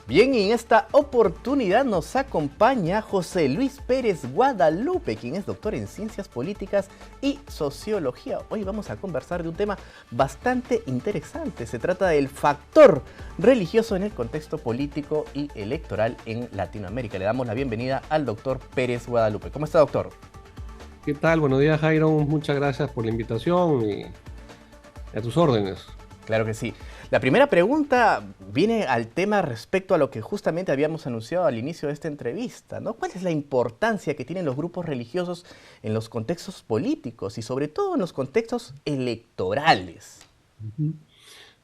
Bien, y en esta oportunidad nos acompaña José Luis Pérez Guadalupe, quien es doctor en Ciencias Políticas y Sociología. Hoy vamos a conversar de un tema bastante interesante. Se trata del factor religioso en el contexto político y electoral en Latinoamérica. Le damos la bienvenida al doctor Pérez Guadalupe. ¿Cómo está, doctor? ¿Qué tal? Buenos días, Jairo. Muchas gracias por la invitación y a tus órdenes. Claro que sí. La primera pregunta viene al tema respecto a lo que justamente habíamos anunciado al inicio de esta entrevista, ¿no? ¿Cuál es la importancia que tienen los grupos religiosos en los contextos políticos y sobre todo en los contextos electorales? Ujú.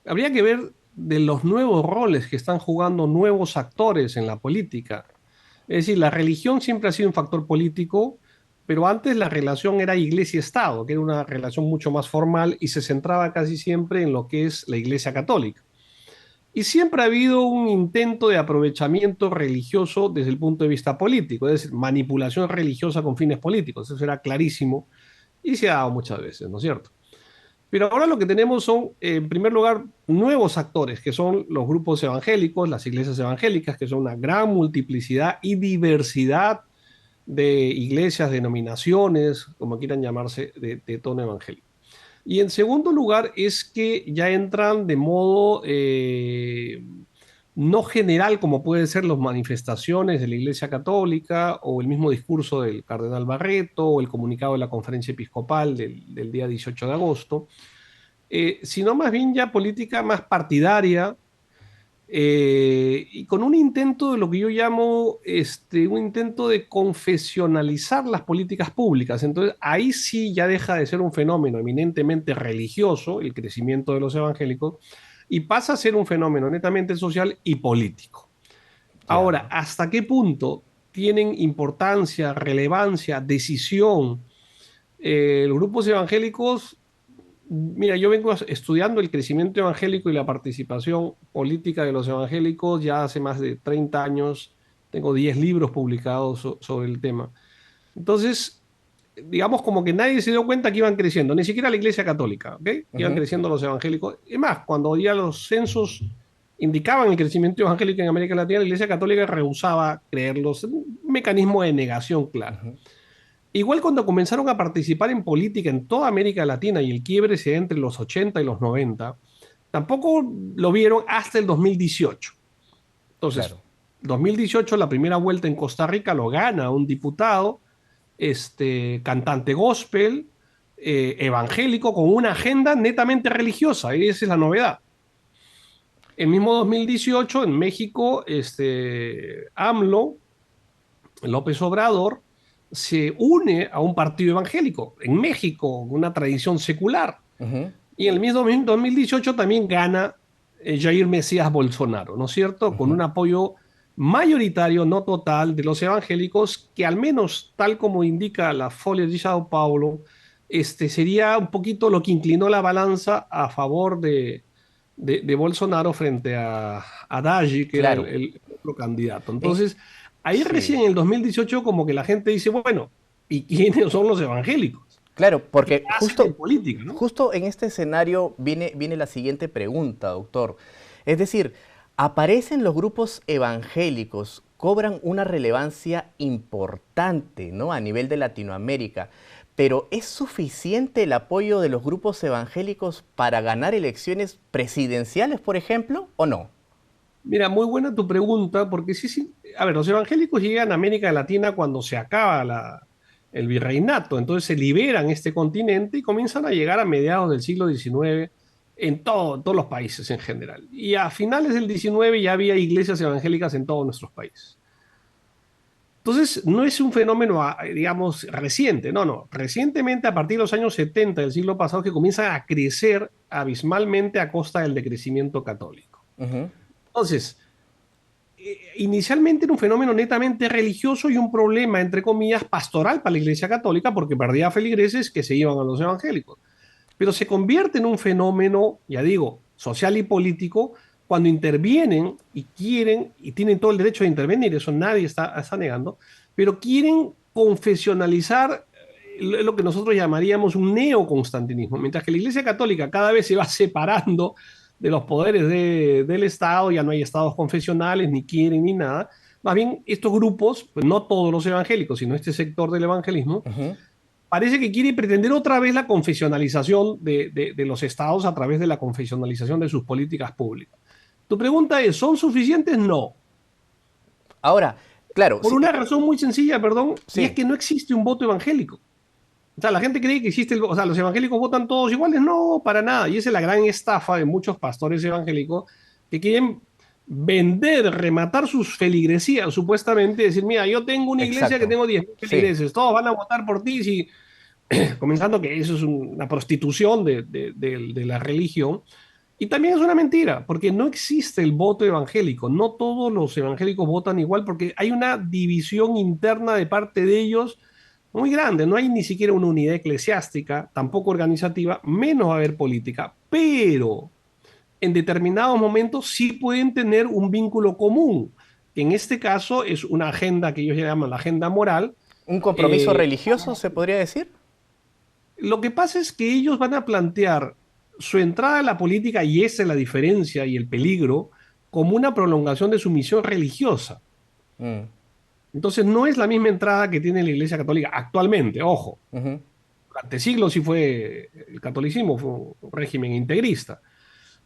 Habría que ver de los nuevos roles que están jugando nuevos actores en la política. Es decir, la religión siempre ha sido un factor político, pero antes la relación era iglesia-estado, que era una relación mucho más formal y se centraba casi siempre en lo que es la iglesia católica. Y siempre ha habido un intento de aprovechamiento religioso desde el punto de vista político, es decir, manipulación religiosa con fines políticos. Eso era clarísimo y se ha dado muchas veces, ¿no es cierto? Pero ahora lo que tenemos son, en primer lugar, nuevos actores, que son los grupos evangélicos, las iglesias evangélicas, que son una gran multiplicidad y diversidad de iglesias, denominaciones, como quieran llamarse, de tono evangélico. Y en segundo lugar es que ya entran de modo no general, como pueden ser las manifestaciones de la Iglesia Católica o el mismo discurso del cardenal Barreto o el comunicado de la Conferencia Episcopal del día 18 de agosto, sino más bien ya política más partidaria, y con un intento de lo que yo llamo un intento de confesionalizar las políticas públicas. Entonces, ahí sí ya deja de ser un fenómeno eminentemente religioso, el crecimiento de los evangélicos, y pasa a ser un fenómeno netamente social y político. Ya. Ahora, ¿hasta qué punto tienen importancia, relevancia, decisión los grupos evangélicos? Mira, yo vengo estudiando el crecimiento evangélico y la participación política de los evangélicos ya hace más de 30 años. Tengo 10 libros publicados sobre el tema. Entonces, digamos como que nadie se dio cuenta que iban creciendo, ni siquiera la Iglesia Católica, ¿ok? Iban Ujú. creciendo los evangélicos. Es más, cuando ya los censos indicaban el crecimiento evangélico en América Latina, la Iglesia Católica rehusaba creerlos. Un mecanismo de negación claro. Ujú. Igual cuando comenzaron a participar en política en toda América Latina y el quiebre se da entre los 80 y los 90, tampoco lo vieron hasta el 2018. Entonces, Claro. 2018, la primera vuelta en Costa Rica lo gana un diputado, cantante gospel, evangélico, con una agenda netamente religiosa, y esa es la novedad. El mismo 2018, en México, AMLO, López Obrador, se une a un partido evangélico en México, una tradición secular. Ujú. Y en el mismo 2018 también gana Jair Mesías Bolsonaro, ¿no es cierto? Con Ujú. un apoyo mayoritario, no total, de los evangélicos, que al menos tal como indica la Folia de Sao Paulo, sería un poquito lo que inclinó la balanza a favor de Bolsonaro frente a Haddad, que era Claro. el otro candidato. En- Entonces, ahí sí. recién en el 2018 como que la gente dice, bueno, ¿y quiénes son los evangélicos? Claro, ¿Y qué porque hacen en política, no? justo en este escenario viene la siguiente pregunta, doctor. Es decir, aparecen los grupos evangélicos, cobran una relevancia importante, ¿no? A nivel de Latinoamérica, pero ¿es suficiente el apoyo de los grupos evangélicos para ganar elecciones presidenciales, por ejemplo, o no? Mira, muy buena tu pregunta, porque sí, sí, a ver, los evangélicos llegan a América Latina cuando se acaba el virreinato, entonces se liberan este continente y comienzan a llegar a mediados del siglo XIX en todos los países en general. Y a finales del XIX ya había iglesias evangélicas en todos nuestros países. Entonces, no es un fenómeno, digamos, reciente, no, no. Recientemente, a partir de los años 70 del siglo pasado, que comienza a crecer abismalmente a costa del decrecimiento católico. Ujú. Entonces, inicialmente era un fenómeno netamente religioso y un problema, entre comillas, pastoral para la Iglesia Católica, porque perdía feligreses que se iban a los evangélicos. Pero se convierte en un fenómeno, ya digo, social y político, cuando intervienen y quieren, y tienen todo el derecho de intervenir, eso nadie está negando, pero quieren confesionalizar lo que nosotros llamaríamos un neoconstantinismo, mientras que la Iglesia Católica cada vez se va separando de los poderes del Estado, ya no hay estados confesionales, ni quieren, ni nada. Más bien, estos grupos, pues no todos los evangélicos, sino este sector del evangelismo, Ujú. parece que quiere pretender otra vez la confesionalización de los estados a través de la confesionalización de sus políticas públicas. Tu pregunta es, ¿son suficientes? No. Ahora, claro, Por sí, una razón muy sencilla, perdón, y es sí, que no existe un voto evangélico. O sea, la gente cree que existe, o sea, los evangélicos votan todos iguales. No, para nada. Y esa es la gran estafa de muchos pastores evangélicos que quieren vender, rematar sus feligresías, supuestamente, decir, mira, yo tengo una iglesia que exacto. tengo 10.000 Sí. feligreses, todos van a votar por ti, si comenzando que eso es una prostitución de la religión. Y también es una mentira, porque no existe el voto evangélico. No todos los evangélicos votan igual, porque hay una división interna de parte de ellos muy grande. No hay ni siquiera una unidad eclesiástica, tampoco organizativa, menos va a haber política. Pero en determinados momentos sí pueden tener un vínculo común, que en este caso es una agenda que ellos llaman la agenda moral. ¿Un compromiso eh, religioso se podría decir? lo que pasa es que ellos van a plantear su entrada a la política, y esa es la diferencia y el peligro, como una prolongación de su misión religiosa. Mm, Entonces no es la misma entrada que tiene la Iglesia Católica actualmente, ojo. ujú. Durante siglos sí fue el catolicismo, fue un régimen integrista,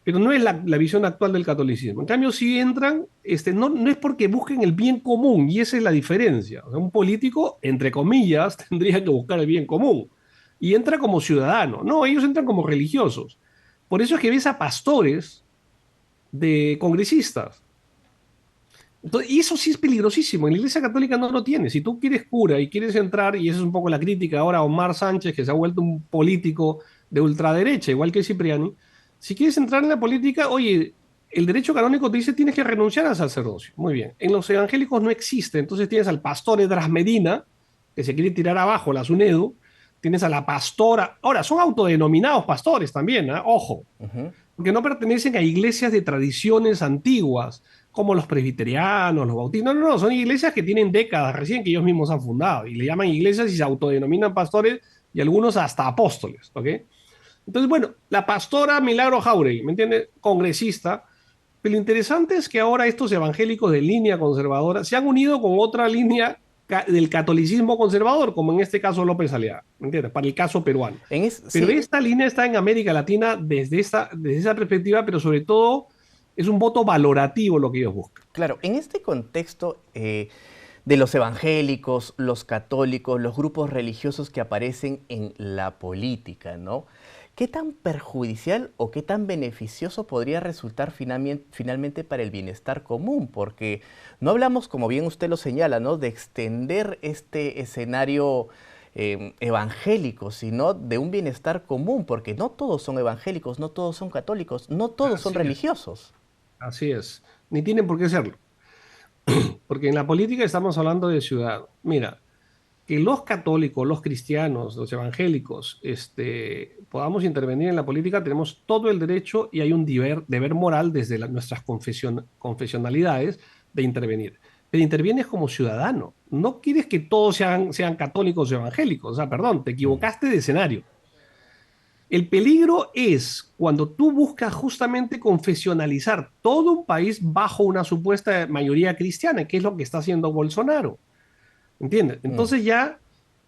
pero no es la visión actual del catolicismo. En cambio, si entran, no es porque busquen el bien común, y esa es la diferencia. O sea, un político, entre comillas, tendría que buscar el bien común, y entra como ciudadano. No, ellos entran como religiosos. Por eso es que ves a pastores de congresistas. Entonces, y eso sí es peligrosísimo. En la Iglesia Católica no lo tiene. Si tú quieres cura y quieres entrar, y esa es un poco la crítica ahora a Omar Sánchez, que se ha vuelto un político de ultraderecha, igual que Cipriani, si quieres entrar en la política, oye, el derecho canónico te dice tienes que renunciar al sacerdocio. Muy bien. En los evangélicos no existe. Entonces tienes al pastor Edras Medina, que se quiere tirar abajo la SUNEDU. Tienes a la pastora. Ahora, son autodenominados pastores también, ¿eh? Ojo, Ujú. porque no pertenecen a iglesias de tradiciones antiguas, como los presbiterianos, los bautistas. No, no, no, son iglesias que tienen décadas recién que ellos mismos han fundado, y le llaman iglesias y se autodenominan pastores, y algunos hasta apóstoles, ¿ok? Entonces, bueno, la pastora Milagro Jauregui, ¿me entiendes? Congresista. Pero lo interesante es que ahora estos evangélicos de línea conservadora se han unido con otra línea del catolicismo conservador, como en este caso López Aliaga, ¿me entiendes? Para el caso peruano. Pero Sí, esta línea está en América Latina desde esa perspectiva, pero sobre todo es un voto valorativo lo que ellos buscan. claro, en este contexto de los evangélicos, los católicos, los grupos religiosos que aparecen en la política, ¿no? ¿Qué tan perjudicial o qué tan beneficioso podría resultar finalmente para el bienestar común? Porque no hablamos, como bien usted lo señala, ¿no? De extender este escenario evangélico, sino de un bienestar común, porque no todos son evangélicos, no todos son católicos, no todos son Así es, religiosos. así es. Ni tienen por qué serlo, porque en la política estamos hablando de ciudadanos. Mira, que los católicos, los cristianos, los evangélicos, podamos intervenir en la política, tenemos todo el derecho, y hay un deber moral desde nuestras confesionalidades de intervenir. Pero intervienes como ciudadano. No quieres que todos sean católicos o evangélicos. O sea, perdón, te Mm, equivocaste de escenario. El peligro es cuando tú buscas justamente confesionalizar todo un país bajo una supuesta mayoría cristiana, que es lo que está haciendo Bolsonaro. ¿Entiendes? mm. Entonces ya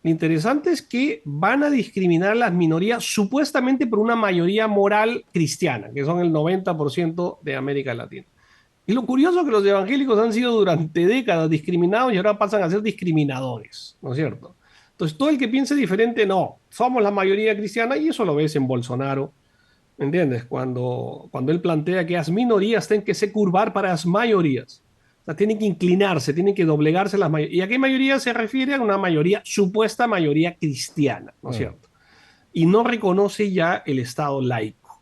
lo interesante es que van a discriminar a las minorías supuestamente por una mayoría moral cristiana, que son el 90% de América Latina. Y lo curioso es que los evangélicos han sido durante décadas discriminados y ahora pasan a ser discriminadores, ¿no es cierto? Entonces todo el que piense diferente, no, somos la mayoría cristiana, y eso lo ves en Bolsonaro, ¿me entiendes? Cuando él plantea que las minorías tienen que se curvar para las mayorías. O sea, tienen que inclinarse, tienen que doblegarse las mayorías. ¿Y a qué mayoría se refiere? A una mayoría, supuesta mayoría cristiana, ¿no es Mm. cierto? Y no reconoce ya el Estado laico.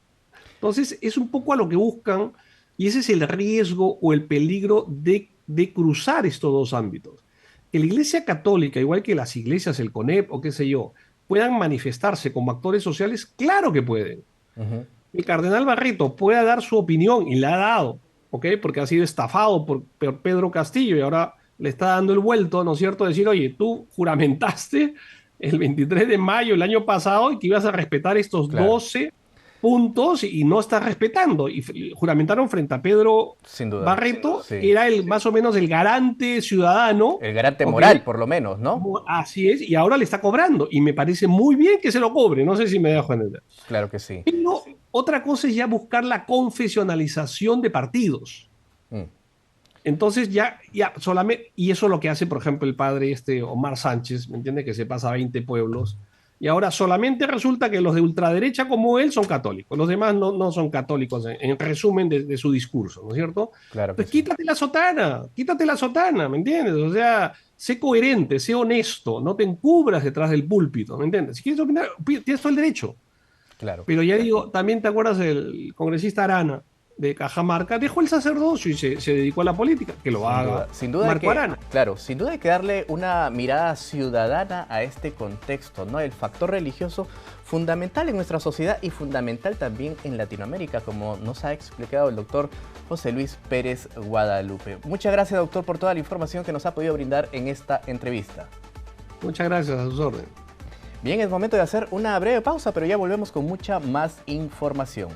Entonces, es un poco a lo que buscan, y ese es el riesgo o el peligro de cruzar estos dos ámbitos. Que la Iglesia Católica, igual que las iglesias, el CONEP o qué sé yo, puedan manifestarse como actores sociales, claro que pueden. Ujú. El cardenal Barreto pueda dar su opinión, y la ha dado, ¿ok? Porque ha sido estafado por Pedro Castillo, y ahora le está dando el vuelto, ¿no es cierto? Decir, oye, tú juramentaste el 23 de mayo del año pasado y que ibas a respetar estos Claro. 12 puntos y no está respetando. Y juramentaron frente a Pedro Sin duda. Barreto, Sí. que era más o menos el garante ciudadano. El garante Ok, moral, por lo menos, ¿no? así es, y ahora le está cobrando. Y me parece muy bien que se lo cobre. No sé si me dejo entender. Claro que sí. Pero otra cosa es ya buscar la confesionalización de partidos. Mm. Entonces ya solamente, y eso es lo que hace, por ejemplo, el padre Omar Sánchez, ¿me entiende? Que se pasa a 20 pueblos. Y ahora solamente resulta que los de ultraderecha como él son católicos. Los demás no son católicos, en resumen de su discurso, ¿no es cierto? Claro que Pues sí. quítate la sotana, ¿me entiendes? O sea, sé coherente, sé honesto, no te encubras detrás del púlpito, ¿me entiendes? Si quieres opinar, tienes todo el derecho. Claro. Pero ya digo, también te acuerdas del congresista Arana de Cajamarca, dejó el sacerdocio y se dedicó a la política, que lo haga Sin duda Marco Arana. claro, sin duda hay que darle una mirada ciudadana a este contexto, ¿no? El factor religioso fundamental en nuestra sociedad y fundamental también en Latinoamérica, como nos ha explicado el doctor José Luis Pérez Guadalupe. Muchas gracias, doctor, por toda la información que nos ha podido brindar en esta entrevista. Muchas gracias, a sus órdenes. Bien, es momento de hacer una breve pausa, pero ya volvemos con mucha más información.